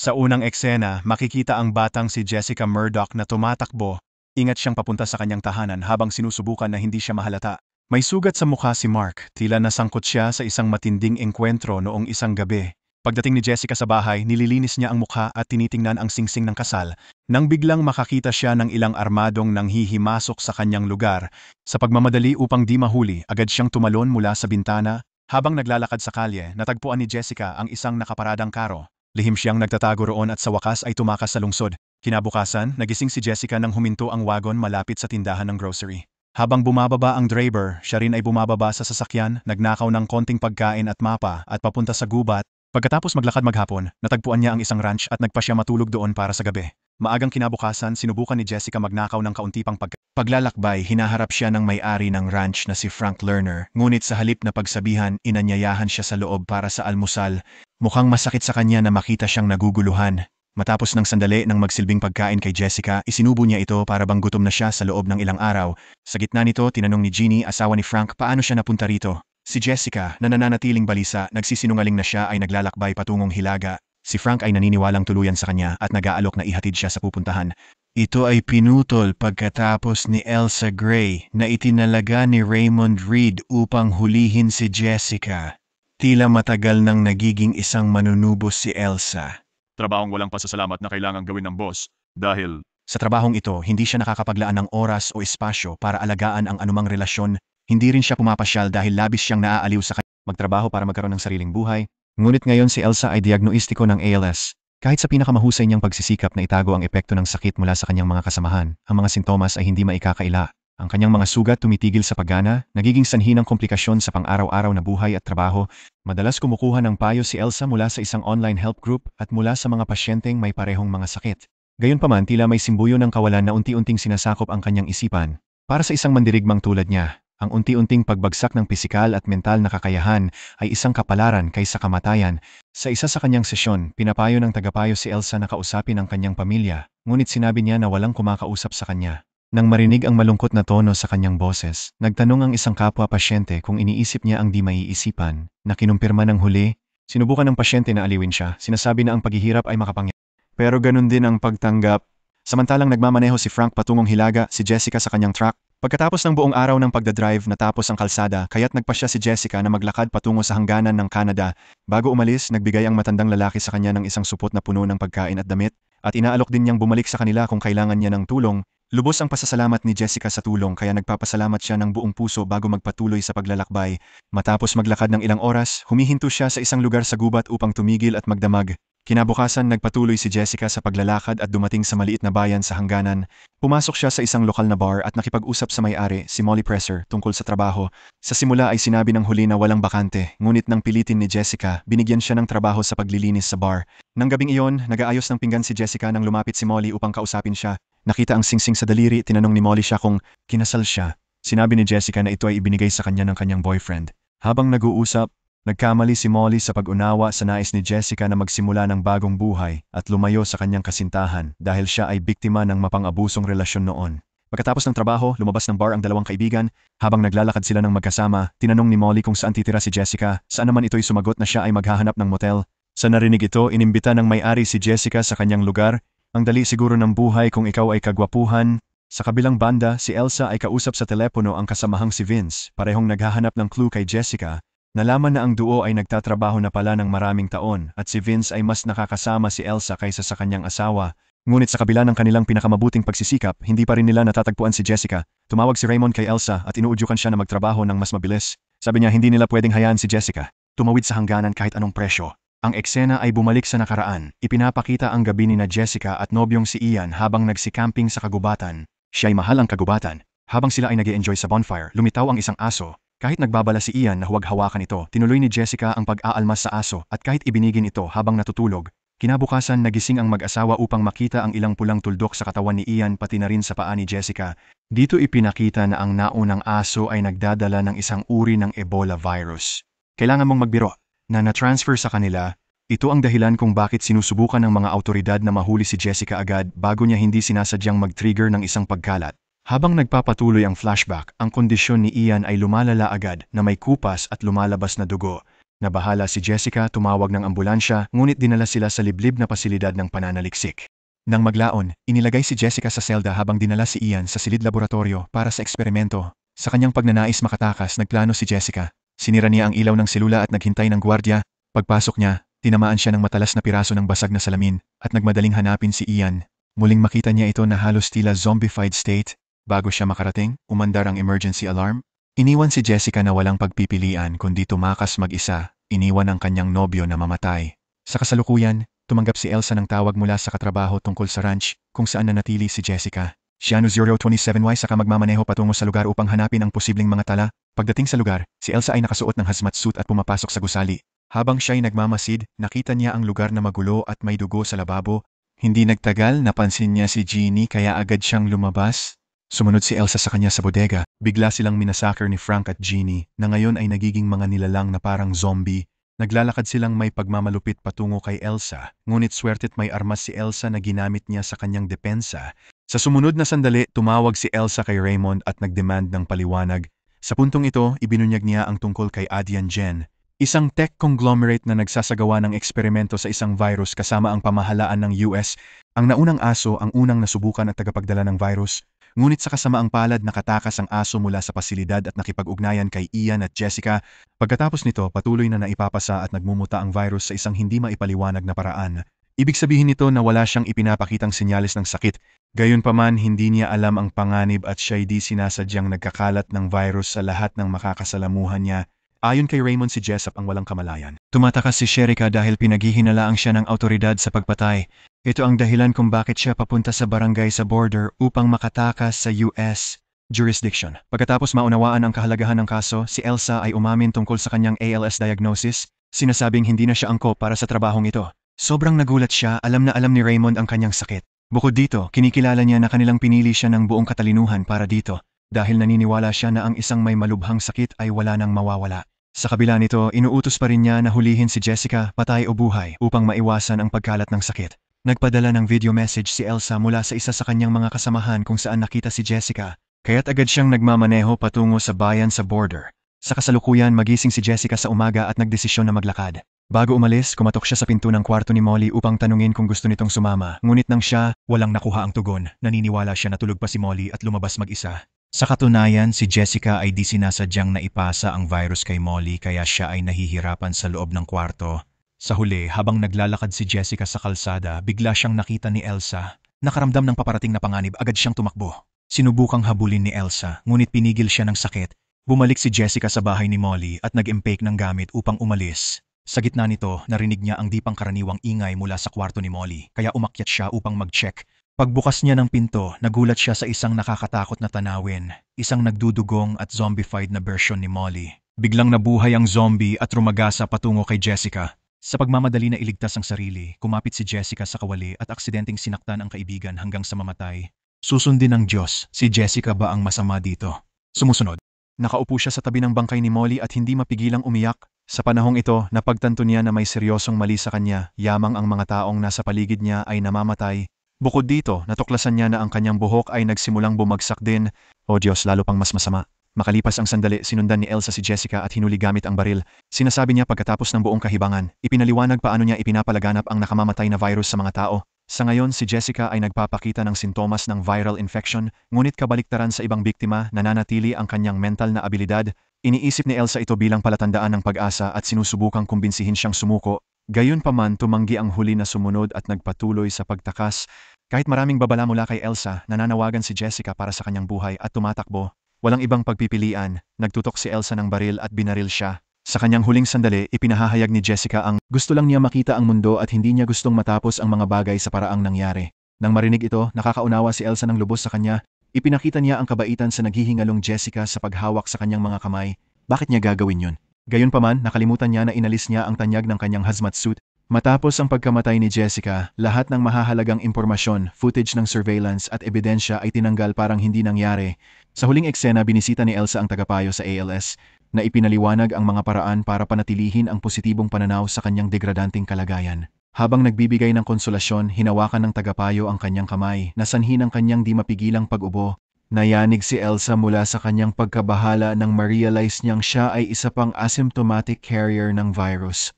Sa unang eksena, makikita ang batang si Jessica Murdoch na tumatakbo. Ingat siyang papunta sa kanyang tahanan habang sinusubukan na hindi siya mahalata. May sugat sa mukha si Mark, tila nasangkot siya sa isang matinding engkwentro noong isang gabi. Pagdating ni Jessica sa bahay, nililinis niya ang mukha at tinitingnan ang singsing ng kasal. Nang biglang makakita siya ng ilang armadong nanghihimasok sa kanyang lugar, sa pagmamadali upang di mahuli, agad siyang tumalon mula sa bintana. Habang naglalakad sa kalye, natagpuan ni Jessica ang isang nakaparadang karo. Lihim siyang nagtatago roon at sa wakas ay tumakas sa lungsod. Kinabukasan, nagising si Jessica nang huminto ang wagon malapit sa tindahan ng grocery. Habang bumababa ang driver, siya rin ay bumababa sa sasakyan, nagnakaw ng konting pagkain at mapa at papunta sa gubat. Pagkatapos maglakad maghapon, natagpuan niya ang isang ranch at nagpa siya matulog doon para sa gabi. Maagang kinabukasan, sinubukan ni Jessica magnakaw ng kaunti pang paglalakbay, hinaharap siya ng may-ari ng ranch na si Frank Lerner, ngunit sa halip na pagsabihan, inanyayahan siya sa loob para sa almusal. Mukhang masakit sa kanya na makita siyang naguguluhan. Matapos ng sandali ng magsilbing pagkain kay Jessica, isinubo niya ito para bang gutom na siya sa loob ng ilang araw. Sa gitna nito, tinanong ni Jeannie, asawa ni Frank, paano siya napunta rito. Si Jessica, na nananatiling balisa, nagsisinungaling na siya ay naglalakbay patungong Hilaga. Si Frank ay naniniwalang tuluyan sa kanya at nag-aalok na ihatid siya sa pupuntahan. Ito ay pinutol pagkatapos ni Elsa Gray na itinalaga ni Raymond Reed upang hulihin si Jessica. Tila matagal nang nagiging isang manunubos si Elsa. Trabahong walang pasasalamat na kailangang gawin ng boss dahil Sa trabahong ito, hindi siya nakakapaglaan ng oras o espasyo para alagaan ang anumang relasyon. Hindi rin siya pumapasyal dahil labis siyang naaaliw sa magtrabaho para magkaroon ng sariling buhay. Ngunit ngayon si Elsa ay diagnostiko ng ALS. Kahit sa pinakamahusay niyang pagsisikap na itago ang epekto ng sakit mula sa kanyang mga kasamahan, ang mga sintomas ay hindi maikakaila. Ang kanyang mga sugat tumitigil sa paggana, nagiging sanhi ng komplikasyon sa pang-araw-araw na buhay at trabaho. Madalas kumukuha ng payo si Elsa mula sa isang online help group at mula sa mga pasyenteng may parehong mga sakit. Gayunpaman, tila may simbuyo ng kawalan na unti-unting sinasakop ang kanyang isipan. Para sa isang mandirigmang tulad niya, ang unti-unting pagbagsak ng pisikal at mental na kakayahan ay isang kapalaran kaysa kamatayan. Sa isa sa kanyang sesyon, pinapayo ng tagapayo si Elsa na kausapin ang kanyang pamilya, ngunit sinabi niya na walang kumakausap sa kanya. Nang marinig ang malungkot na tono sa kanyang boses, nagtanong ang isang kapwa pasyente kung iniisip niya ang di maiisipan, na kinumpirma ng huli. Sinubukan ng pasyente na aliwin siya, sinasabi na ang paghihirap ay makapangyarihan. Pero ganun din ang pagtanggap. Samantalang nagmamaneho si Frank patungong Hilaga, si Jessica sa kanyang truck. Pagkatapos ng buong araw ng pagdadrive natapos ang kalsada, kaya't nagpasya si Jessica na maglakad patungo sa hangganan ng Canada. Bago umalis, nagbigay ang matandang lalaki sa kanya ng isang supot na puno ng pagkain at damit, at inaalok din niyang bumalik sa kanila kung kailangan niya ng tulong. Lubos ang pasasalamat ni Jessica sa tulong kaya nagpapasalamat siya ng buong puso bago magpatuloy sa paglalakbay. Matapos maglakad ng ilang oras, humihinto siya sa isang lugar sa gubat upang tumigil at magdamag. Kinabukasan nagpatuloy si Jessica sa paglalakad at dumating sa maliit na bayan sa hangganan. Pumasok siya sa isang lokal na bar at nakipag-usap sa may-ari, si Molly Presser, tungkol sa trabaho. Sa simula ay sinabi ng huli na walang bakante, ngunit nang pilitin ni Jessica, binigyan siya ng trabaho sa paglilinis sa bar. Nang gabing iyon, nag-aayos ng pinggan si Jessica nang lumapit si Molly upang kausapin siya. Nakita ang singsing sa daliri, tinanong ni Molly siya kung kinasal siya. Sinabi ni Jessica na ito ay ibinigay sa kanya ng kanyang boyfriend. Habang nag-uusap, nagkamali si Molly sa pag-unawa sa nais ni Jessica na magsimula ng bagong buhay at lumayo sa kanyang kasintahan dahil siya ay biktima ng mapang-abusong relasyon noon. Pagkatapos ng trabaho, lumabas ng bar ang dalawang kaibigan. Habang naglalakad sila ng magkasama, tinanong ni Molly kung saan titira si Jessica. Saan naman ito'y sumagot na siya ay maghahanap ng motel. Sa narinig ito, inimbita ng may-ari si Jessica sa kanyang lugar. Ang dali siguro ng buhay kung ikaw ay kagwapuhan. Sa kabilang banda, si Elsa ay kausap sa telepono ang kasamahang si Vince, parehong naghahanap ng clue kay Jessica. Nalaman na ang duo ay nagtatrabaho na pala ng maraming taon at si Vince ay mas nakakasama si Elsa kaysa sa kanyang asawa. Ngunit sa kabila ng kanilang pinakamabuting pagsisikap, hindi pa rin nila natatagpuan si Jessica. Tumawag si Raymond kay Elsa at inuudyukan siya na magtrabaho ng mas mabilis. Sabi niya hindi nila pwedeng hayaan si Jessica tumawid sa hangganan kahit anong presyo. Ang eksena ay bumalik sa nakaraan. Ipinapakita ang gabi ni na Jessica at nobyong si Ian habang nagsikamping sa kagubatan. Siya ay mahal ang kagubatan. Habang sila ay nag-e-enjoy sa bonfire, lumitaw ang isang aso. Kahit nagbabala si Ian na huwag hawakan ito, tinuloy ni Jessica ang pag-aalmas sa aso at kahit ibinigin ito habang natutulog, kinabukasan nagising ang mag-asawa upang makita ang ilang pulang tuldok sa katawan ni Ian pati na rin sa paa ni Jessica. Dito ipinakita na ang naunang aso ay nagdadala ng isang uri ng Ebola virus. Kailangan mong magbiro na na-transfer sa kanila. Ito ang dahilan kung bakit sinusubukan ng mga autoridad na mahuli si Jessica agad bago niya hindi sinasadyang mag-trigger ng isang pagkalat. Habang nagpapatuloy ang flashback, ang kondisyon ni Ian ay lumalala agad na may kupas at lumalabas na dugo. Nabahala si Jessica, tumawag ng ambulansya, ngunit dinala sila sa liblib na pasilidad ng pananaliksik. Nang maglaon, inilagay si Jessica sa selda habang dinala si Ian sa silid laboratorio para sa eksperimento. Sa kanyang pagnanais makatakas, nagplano si Jessica. Sinira niya ang ilaw ng selula at naghintay ng gwardya. Pagpasok niya, tinamaan siya ng matalas na piraso ng basag na salamin at nagmadaling hanapin si Ian. Muling makita niya ito na halos tila zombified state. Bago siya makarating, umandar ang emergency alarm. Iniwan si Jessica na walang pagpipilian kundi tumakas mag-isa. Iniwan ang kanyang nobyo na mamatay. Sa kasalukuyan, tumanggap si Elsa ng tawag mula sa katrabaho tungkol sa ranch kung saan nanatili si Jessica. Siano 027Y saka magmamaneho patungo sa lugar upang hanapin ang posibleng mga tala. Pagdating sa lugar, si Elsa ay nakasuot ng hazmat suit at pumapasok sa gusali. Habang siya'y nagmamasid, nakita niya ang lugar na magulo at may dugo sa lababo. Hindi nagtagal, napansin niya si Jeannie kaya agad siyang lumabas. Sumunod si Elsa sa kanya sa bodega. Bigla silang minasakir ni Frank at Jeannie na ngayon ay nagiging mga nilalang na parang zombie. Naglalakad silang may pagmamalupit patungo kay Elsa, ngunit swerte't may armas si Elsa na ginamit niya sa kanyang depensa. Sa sumunod na sandali, tumawag si Elsa kay Raymond at nagdemand ng paliwanag. Sa puntong ito, ibinunyag niya ang tungkol kay Adian Gen, isang tech conglomerate na nagsasagawa ng eksperimento sa isang virus kasama ang pamahalaan ng US. Ang naunang aso ang unang nasubukan at tagapagdala ng virus. Ngunit sa kasamaang palad nakatakas ang aso mula sa pasilidad at nakipag-ugnayan kay Ian at Jessica. Pagkatapos nito, patuloy na naipapasa at nagmumuta ang virus sa isang hindi maipaliwanag na paraan. Ibig sabihin nito na wala siyang ipinapakitang senyales ng sakit. Gayunpaman, hindi niya alam ang panganib at siya'y di sinasadyang nagkakalat ng virus sa lahat ng makakasalamuhan niya. Ayon kay Raymond, si Jessup ang walang kamalayan. Tumatakas si Sherika dahil pinaghihinalaang siya ng autoridad sa pagpatay. Ito ang dahilan kung bakit siya papunta sa barangay sa border upang makatakas sa US jurisdiction. Pagkatapos maunawaan ang kahalagahan ng kaso, si Elsa ay umamin tungkol sa kanyang ALS diagnosis. Sinasabing hindi na siya angkop para sa trabahong ito. Sobrang nagulat siya, alam na alam ni Raymond ang kanyang sakit. Bukod dito, kinikilala niya na kanilang pinili siya ng buong katalinuhan para dito dahil naniniwala siya na ang isang may malubhang sakit ay wala nang mawawala. Sa kabila nito, inuutos pa rin niya na hulihin si Jessica, patay o buhay, upang maiwasan ang pagkalat ng sakit. Nagpadala ng video message si Elsa mula sa isa sa kanyang mga kasamahan kung saan nakita si Jessica, kaya't agad siyang nagmamaneho patungo sa bayan sa border. Sa kasalukuyan, magising si Jessica sa umaga at nagdesisyon na maglakad. Bago umalis, kumatok siya sa pinto ng kwarto ni Molly upang tanungin kung gusto nitong sumama. Ngunit nang siya, walang nakuha ang tugon. Naniniwala siya na tulog pa si Molly at lumabas mag-isa. Sa katunayan, si Jessica ay di sinasadyang naipasa ang virus kay Molly kaya siya ay nahihirapan sa loob ng kwarto. Sa huli, habang naglalakad si Jessica sa kalsada, bigla siyang nakita ni Elsa. Nakaramdam ng paparating na panganib, agad siyang tumakbo. Sinubukang habulin ni Elsa, ngunit pinigil siya ng sakit. Bumalik si Jessica sa bahay ni Molly at nag-impake ng gamit upang umalis. Sa gitna nito, narinig niya ang di pangkaraniwang ingay mula sa kwarto ni Molly, kaya umakyat siya upang mag-check. Pagbukas niya ng pinto, nagulat siya sa isang nakakatakot na tanawin, isang nagdudugong at zombified na version ni Molly. Biglang nabuhay ang zombie at rumagasa patungo kay Jessica. Sa pagmamadali na iligtas ang sarili, kumapit si Jessica sa kawali at aksidenteng sinaktan ang kaibigan hanggang sa mamatay. Susundin ng Diyos, si Jessica ba ang masama dito? Sumusunod. Nakaupo siya sa tabi ng bangkay ni Molly at hindi mapigilang umiyak. Sa panahong ito, napagtanto niya na may seryosong mali sa kanya, yamang ang mga taong nasa paligid niya ay namamatay. Bukod dito, natuklasan niya na ang kanyang buhok ay nagsimulang bumagsak din. O Diyos, lalo pang mas masama. Makalipas ang sandali, sinundan ni Elsa si Jessica at hinuli gamit ang baril. Sinasabi niya pagkatapos ng buong kahibangan, ipinaliwanag paano niya ipinapalaganap ang nakamamatay na virus sa mga tao. Sa ngayon, si Jessica ay nagpapakita ng sintomas ng viral infection, ngunit kabaliktaran sa ibang biktima, nananatili ang kanyang mental na abilidad. Iniisip ni Elsa ito bilang palatandaan ng pag-asa at sinusubukang kumbinsihin siyang sumuko. Gayunpaman, tumanggi ang huli na sumunod at nagpatuloy sa pagtakas. Kahit maraming babala mula kay Elsa, nananawagan si Jessica para sa kanyang buhay at tumatakbo. Walang ibang pagpipilian, nagtutok si Elsa ng baril at binaril siya. Sa kanyang huling sandali, ipinahahayag ni Jessica ang gusto lang niya makita ang mundo at hindi niya gustong matapos ang mga bagay sa paraang nangyari. Nang marinig ito, nakakaunawa si Elsa ng lubos sa kanya. Ipinakita niya ang kabaitan sa naghihingalong Jessica sa paghawak sa kanyang mga kamay. Bakit niya gagawin yun? Gayunpaman, nakalimutan niya na inalis niya ang tanyag ng kanyang hazmat suit. Matapos ang pagkamatay ni Jessica, lahat ng mahahalagang impormasyon, footage ng surveillance at ebidensya ay tinanggal parang hindi nangyari. Sa huling eksena, binisita ni Elsa ang tagapayo sa ALS na ipinaliwanag ang mga paraan para panatilihin ang positibong pananaw sa kanyang degradanting kalagayan. Habang nagbibigay ng konsolasyon, hinawakan ng tagapayo ang kanyang kamay na sanhi ng kanyang di mapigilang pag-ubo. Nayanig si Elsa mula sa kanyang pagkabahala nang ma-realize niyang siya ay isa pang asymptomatic carrier ng virus.